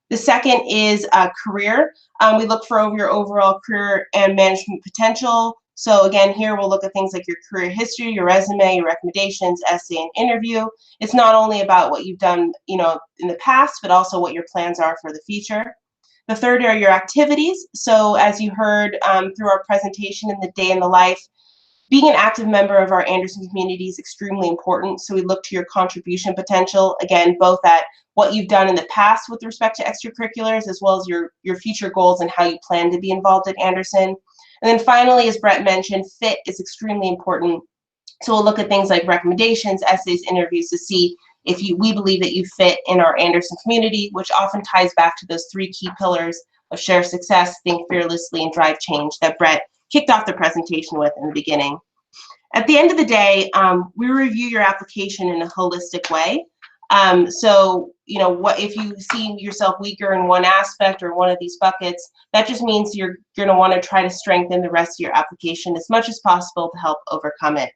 The second is career. We look for your overall career and management potential. So again, here we'll look at things like your career history, your resume, your recommendations, essay, and interview. It's not only about what you've done, in the past, but also what your plans are for the future. The third are your activities. So as you heard through our presentation in the day in the life, being an active member of our Anderson community is extremely important. So we look to your contribution potential, again, both at what you've done in the past with respect to extracurriculars, as well as your future goals and how you plan to be involved at Anderson. And then finally, as Brett mentioned, fit is extremely important. So we'll look at things like recommendations, essays, interviews to see if we believe that you fit in our Anderson community, which often ties back to those 3 key pillars of share success, think fearlessly, and drive change that Brett kicked off the presentation with in the beginning. At the end of the day, we review your application in a holistic way. So, what if you see yourself weaker in one aspect or one of these buckets, that just means you're going to want to try to strengthen the rest of your application as much as possible to help overcome it.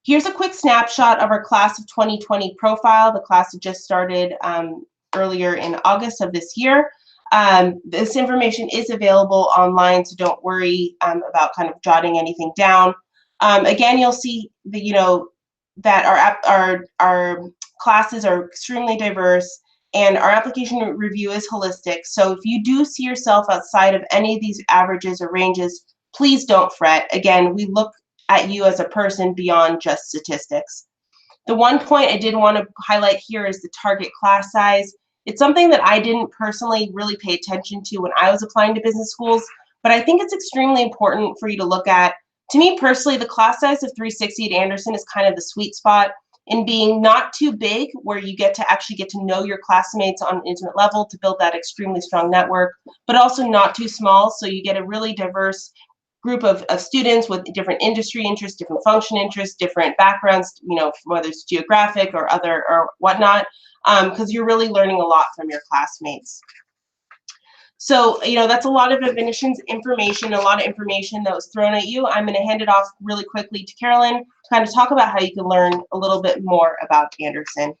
Here's a quick snapshot of our class of 2020 profile. The class had just started earlier in August of this year. This information is available online, so don't worry about kind of jotting anything down. Again, you'll see that our classes are extremely diverse and our application review is holistic. So if you do see yourself outside of any of these averages or ranges, please don't fret. Again, we look at you as a person beyond just statistics. The one point I did want to highlight here is the target class size. It's something that I didn't personally really pay attention to when I was applying to business schools, but I think it's extremely important for you to look at. To me personally, the class size of 360 at Anderson is kind of the sweet spot in being not too big, where you actually get to know your classmates on an intimate level to build that extremely strong network, but also not too small, so you get a really diverse group of students with different industry interests, different function interests, different backgrounds, whether it's geographic or other or whatnot, because you're really learning a lot from your classmates. So, that's a lot of admissions information, a lot of information that was thrown at you. I'm going to hand it off really quickly to Carolyn to kind of talk about how you can learn a little bit more about Anderson.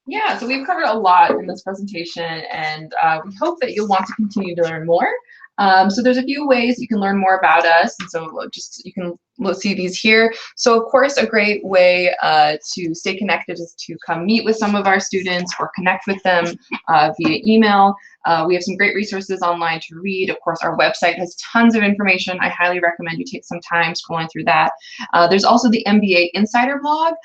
Yeah, so we've covered a lot in this presentation, and we hope that you'll want to continue to learn more. So there's a few ways you can learn more about us, and so you can see these here. So of course, a great way to stay connected is to come meet with some of our students or connect with them via email. We have some great resources online to read. Of course, our website has tons of information. I highly recommend you take some time scrolling through that. There's also the MBA Insider blog,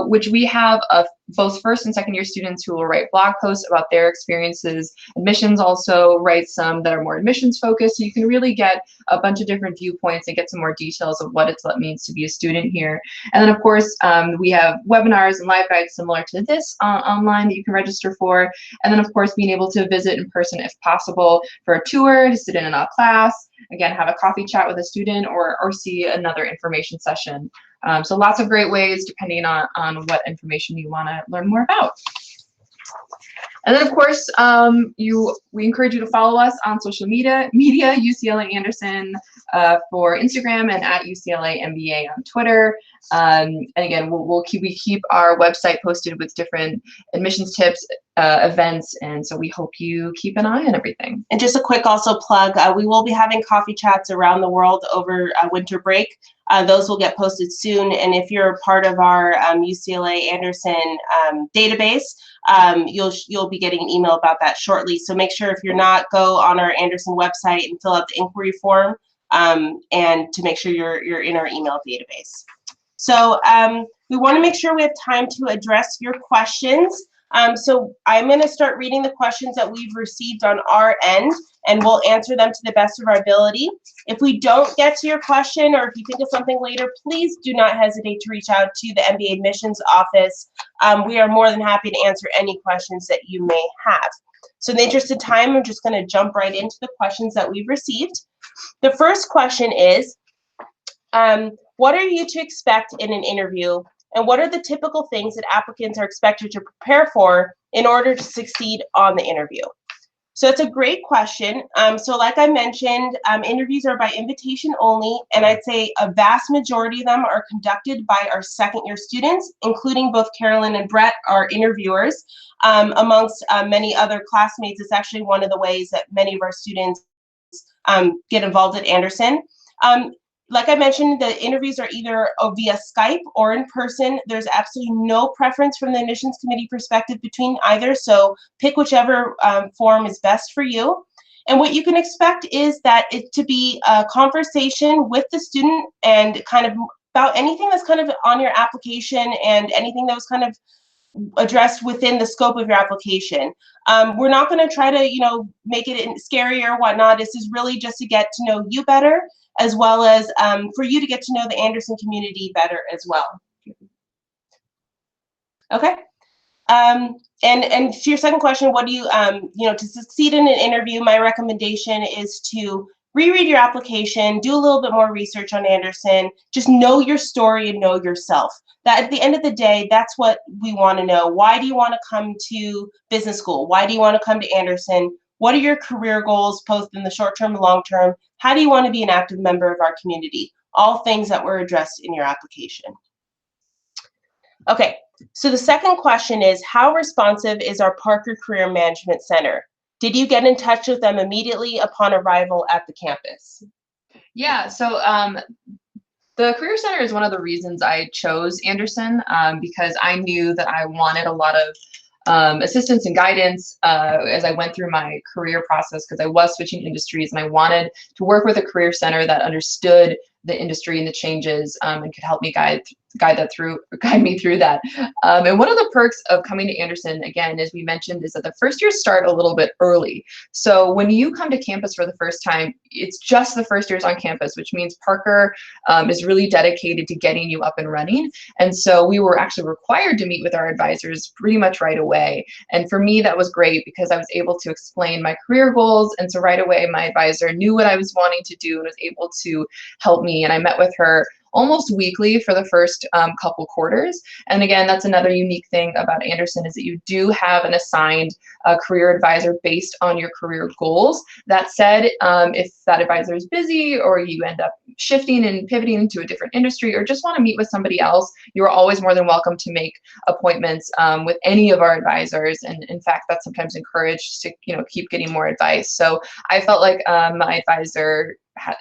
which we have both first and second year students who will write blog posts about their experiences. Admissions also writes some that are more admissions focused, so you can really get a bunch of different viewpoints and get some more details of what what it means to be a student here. And then, of course, we have webinars and live guides similar to this online that you can register for. And then, of course, being able to visit in person if possible for a tour, to sit in a class, again, have a coffee chat with a student, or see another information session. So lots of great ways depending on what information you want to learn more about. And then, of course, we encourage you to follow us on social media, UCLA Anderson for Instagram, and at UCLA MBA on Twitter. And again, we keep our website posted with different admissions tips, events, and so we hope you keep an eye on everything. And just a quick also plug, we will be having coffee chats around the world over winter break. Those will get posted soon, and if you're part of our UCLA Anderson database, you'll be getting an email about that shortly. So make sure, if you're not, go on our Anderson website and fill out the inquiry form, and to make sure you're in our email database. So we want to make sure we have time to address your questions. So I'm going to start reading the questions that we've received on our end, and we'll answer them to the best of our ability. If we don't get to your question, or if you think of something later, please do not hesitate to reach out to the MBA admissions office. We are more than happy to answer any questions that you may have. So in the interest of time, I'm just going to jump right into the questions that we've received. The first question is, what are you to expect in an interview? And what are the typical things that applicants are expected to prepare for in order to succeed on the interview? So it's a great question. So like I mentioned, interviews are by invitation only, and I'd say a vast majority of them are conducted by our second-year students, including both Carolyn and Brett, our interviewers. Amongst many other classmates, it's actually one of the ways that many of our students get involved at Anderson. Like I mentioned, the interviews are either via Skype or in person. There's absolutely no preference from the admissions committee perspective between either, so pick whichever form is best for you. And what you can expect is that it to be a conversation with the student, and kind of about anything that's kind of on your application, and anything that was kind of addressed within the scope of your application. We're not going to try to, make it scary or whatnot. This is really just to get to know you better, as well as for you to get to know the Anderson community better as well. Okay. And to your second question, what do you, to succeed in an interview, my recommendation is to reread your application, do a little bit more research on Anderson, just know your story and know yourself. That at the end of the day, that's what we want to know. Why do you want to come to business school? Why do you want to come to Anderson? What are your career goals, both in the short term and long term? How do you want to be an active member of our community? All things that were addressed in your application. Okay, so the second question is, how responsive is our Parker Career Management Center? Did you get in touch with them immediately upon arrival at the campus? Yeah, so the Career Center is one of the reasons I chose Anderson, because I knew that I wanted a lot of assistance and guidance as I went through my career process, because I was switching industries, and I wanted to work with a career center that understood the industry and the changes, and could help me guide me through that. And one of the perks of coming to Anderson, again, as we mentioned, is that the first years start a little bit early. So when you come to campus for the first time, it's just the first years on campus, which means Parker is really dedicated to getting you up and running. And so we were actually required to meet with our advisors pretty much right away. And for me, that was great, because I was able to explain my career goals. And so right away, my advisor knew what I was wanting to do and was able to help me. And I met with her almost weekly for the first couple quarters. And again, that's another unique thing about Anderson, is that you do have an assigned career advisor based on your career goals. That said, if that advisor is busy, or you end up shifting and pivoting into a different industry, or just want to meet with somebody else, you're always more than welcome to make appointments with any of our advisors. And in fact, that's sometimes encouraged to keep getting more advice. So I felt like my advisor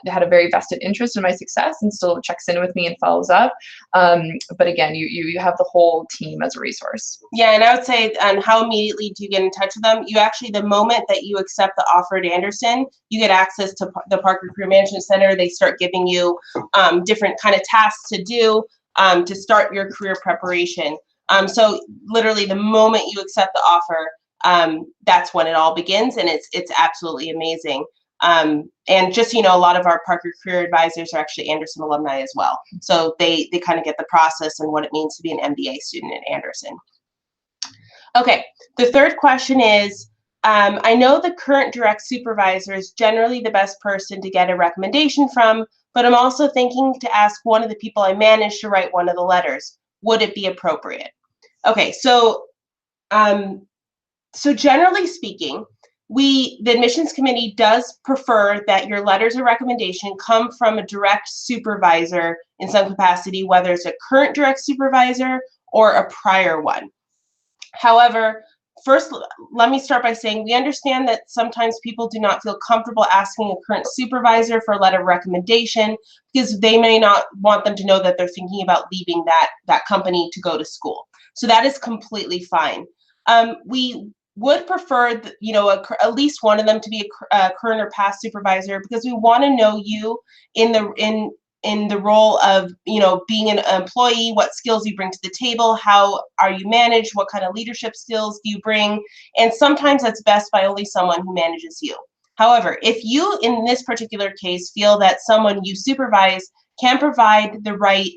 had a very vested interest in my success, and still checks in with me and follows up. But again, you have the whole team as a resource. Yeah, and I would say, how immediately do you get in touch with them? You actually, the moment that you accept the offer at Anderson, you get access to the Parker Career Management Center. They start giving you different kind of tasks to do to start your career preparation. So literally, the moment you accept the offer, that's when it all begins, and it's absolutely amazing. And just, you know, a lot of our Parker career advisors are actually Anderson alumni as well. So they kind of get the process and what it means to be an MBA student at Anderson. Okay, the third question is, I know the current direct supervisor is generally the best person to get a recommendation from, but I'm also thinking to ask one of the people I manage to write one of the letters. Would it be appropriate? Okay, so generally speaking, the admissions committee does prefer that your letters of recommendation come from a direct supervisor in some capacity, whether it's a current direct supervisor or a prior one. However, first, let me start by saying we understand that sometimes people do not feel comfortable asking a current supervisor for a letter of recommendation because they may not want them to know that they're thinking about leaving that company to go to school. So that is completely fine. We would prefer, you know, at least one of them to be a current or past supervisor because we want to know you in the role of, you know, being an employee, what skills you bring to the table, how are you managed, what kind of leadership skills do you bring, and sometimes that's best by only someone who manages you. However, if you, in this particular case, feel that someone you supervise can provide the right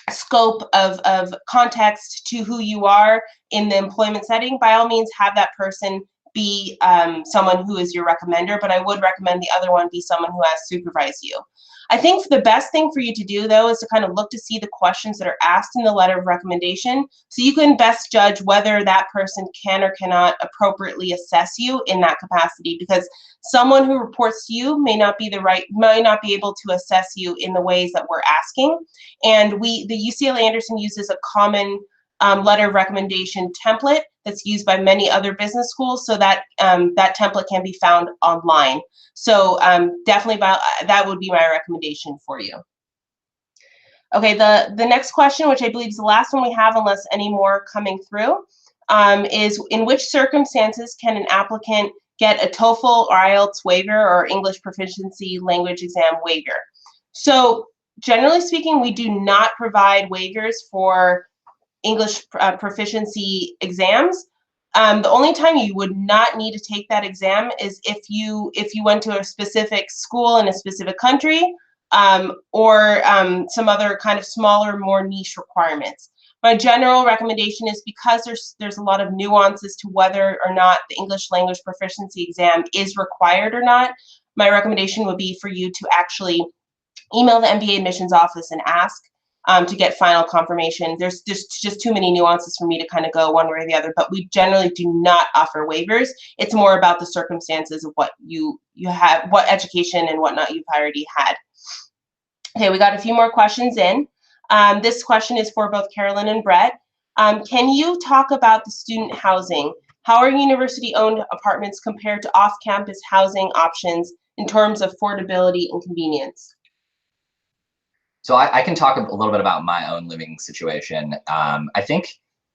scope of context to who you are in the employment setting, by all means have that person be someone who is your recommender, but I would recommend the other one be someone who has supervised you. I think the best thing for you to do, though, is to kind of look to see the questions that are asked in the letter of recommendation so you can best judge whether that person can or cannot appropriately assess you in that capacity, because someone who reports to you may not be able to assess you in the ways that we're asking. And the UCLA Anderson uses a common letter of recommendation template that's used by many other business schools, so that that template can be found online. So definitely that would be my recommendation for you. Okay, the next question, which I believe is the last one we have unless any more coming through, is in which circumstances can an applicant get a TOEFL or IELTS waiver or English proficiency language exam waiver? So generally speaking, we do not provide waivers for English proficiency exams. The only time you would not need to take that exam is if you went to a specific school in a specific country, or some other kind of smaller, more niche requirements. My general recommendation is, because there's a lot of nuances to whether or not the English language proficiency exam is required or not, my recommendation would be for you to actually email the MBA admissions office and ask to get final confirmation. There's just too many nuances for me to kind of go one way or the other, but we generally do not offer waivers. It's more about the circumstances of what you have, what education and whatnot you've already had. Okay, we got a few more questions in. This question is for both Carolyn and Brett. Can you talk about the student housing? How are university-owned apartments compared to off-campus housing options in terms of affordability and convenience? So I can talk a little bit about my own living situation. I think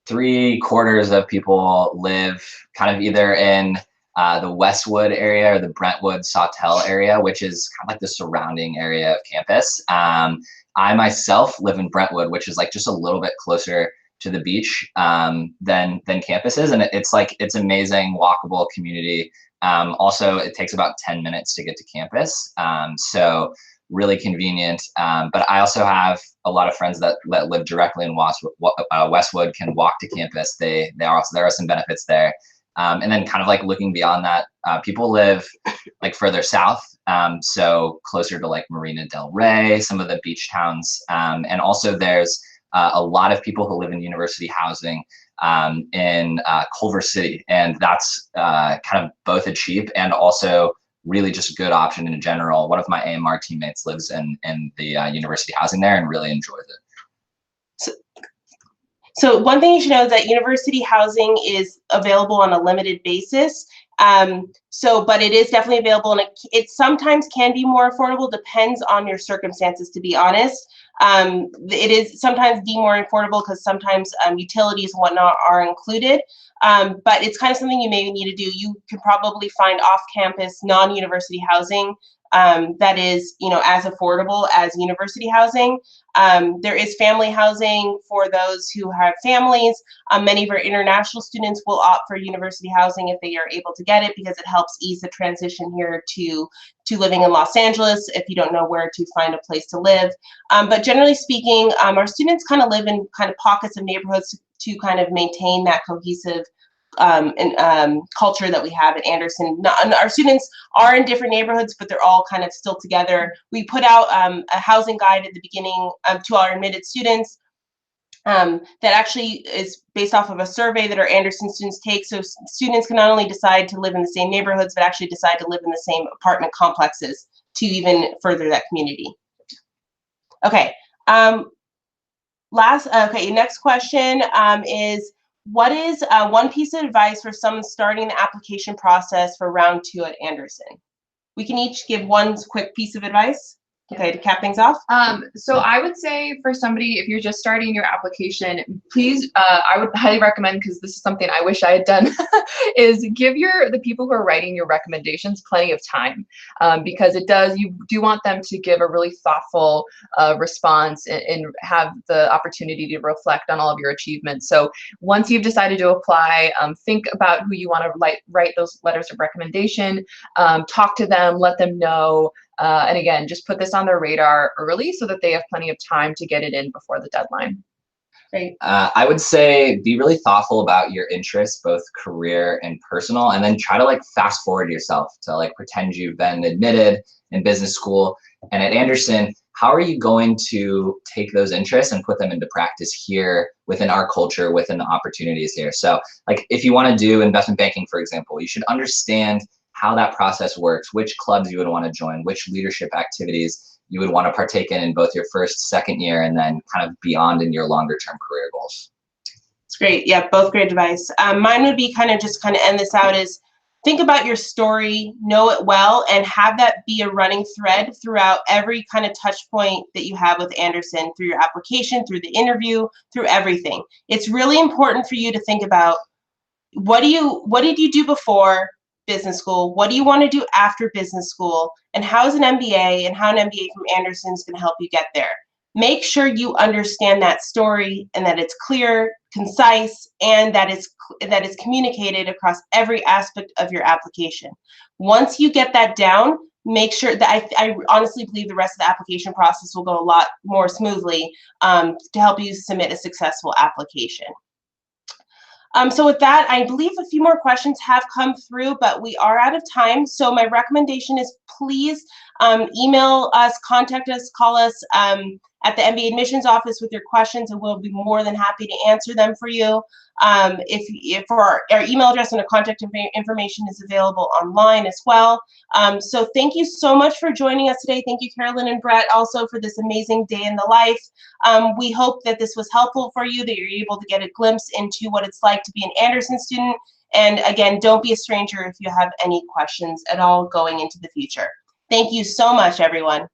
3/4 of people live kind of either in the Westwood area or the Brentwood Sawtell area, which is kind of like the surrounding area of campus. I myself live in Brentwood, which is like just a little bit closer to the beach than campus is, and it's amazing, walkable community. Also, it takes about 10 minutes to get to campus, so really convenient. But I also have a lot of friends that live directly in Westwood, can walk to campus. There are some benefits there. And then kind of like looking beyond that, people live like further south, so closer to like Marina del Rey, some of the beach towns. And also there's a lot of people who live in university housing in Culver City, and that's kind of both a cheap and also really just a good option in general. One of my AMR teammates lives in the university housing there and really enjoys it. So one thing you should know is that university housing is available on a limited basis. But it is definitely available, and it sometimes can be more affordable, depends on your circumstances, to be honest. It is sometimes be more affordable because sometimes utilities and whatnot are included. But it's kind of something you may need to do. You can probably find off-campus, non-university housing that is, as affordable as university housing. There is family housing for those who have families. Many of our international students will opt for university housing if they are able to get it, because it helps ease the transition here to living in Los Angeles if you don't know where to find a place to live. But generally speaking, our students kind of live in kind of pockets of neighborhoods to kind of maintain that cohesive culture that we have at Anderson. Our students are in different neighborhoods, but they're all kind of still together. We put out a housing guide at the beginning to our admitted students that actually is based off of a survey that our Anderson students take. So students can not only decide to live in the same neighborhoods, but actually decide to live in the same apartment complexes to even further that community. Okay. Next question is, what is one piece of advice for someone starting the application process for round 2 at Anderson? We can each give one quick piece of advice. Okay, to cap things off. So I would say for somebody, if you're just starting your application, please, I would highly recommend, because this is something I wish I had done, is give the people who are writing your recommendations plenty of time, because you do want them to give a really thoughtful response and have the opportunity to reflect on all of your achievements. So once you've decided to apply, think about who you want to write those letters of recommendation, talk to them, let them know. And again, just put this on their radar early so that they have plenty of time to get it in before the deadline. Great. I would say be really thoughtful about your interests, both career and personal, and then try to fast forward yourself to pretend you've been admitted in business school. And at Anderson, how are you going to take those interests and put them into practice here within our culture, within the opportunities here? So if you want to do investment banking, for example, you should understand how that process works, which clubs you would want to join, which leadership activities you would want to partake in both your first, second year, and then kind of beyond in your longer term career goals. It's great. Yeah, both great advice. Mine would be kind of end this out is, think about your story, know it well, and have that be a running thread throughout every kind of touch point that you have with Anderson, through your application, through the interview, through everything. It's really important for you to think about, what did you do before business school? What do you want to do after business school? And how is an MBA and how an MBA from Anderson is going to help you get there? Make sure you understand that story and that it's clear, concise, and that it's communicated across every aspect of your application. Once you get that down, make sure that I honestly believe the rest of the application process will go a lot more smoothly to help you submit a successful application. So with that, I believe a few more questions have come through, but we are out of time. So my recommendation is, please email us, contact us, call us at the MBA admissions office with your questions, and we'll be more than happy to answer them for you. If our email address and our contact information is available online as well. So thank you so much for joining us today. Thank you, Carolyn and Brett, also for this amazing day in the life. We hope that this was helpful for you, that you're able to get a glimpse into what it's like to be an Anderson student. And again, don't be a stranger if you have any questions at all going into the future. Thank you so much, everyone.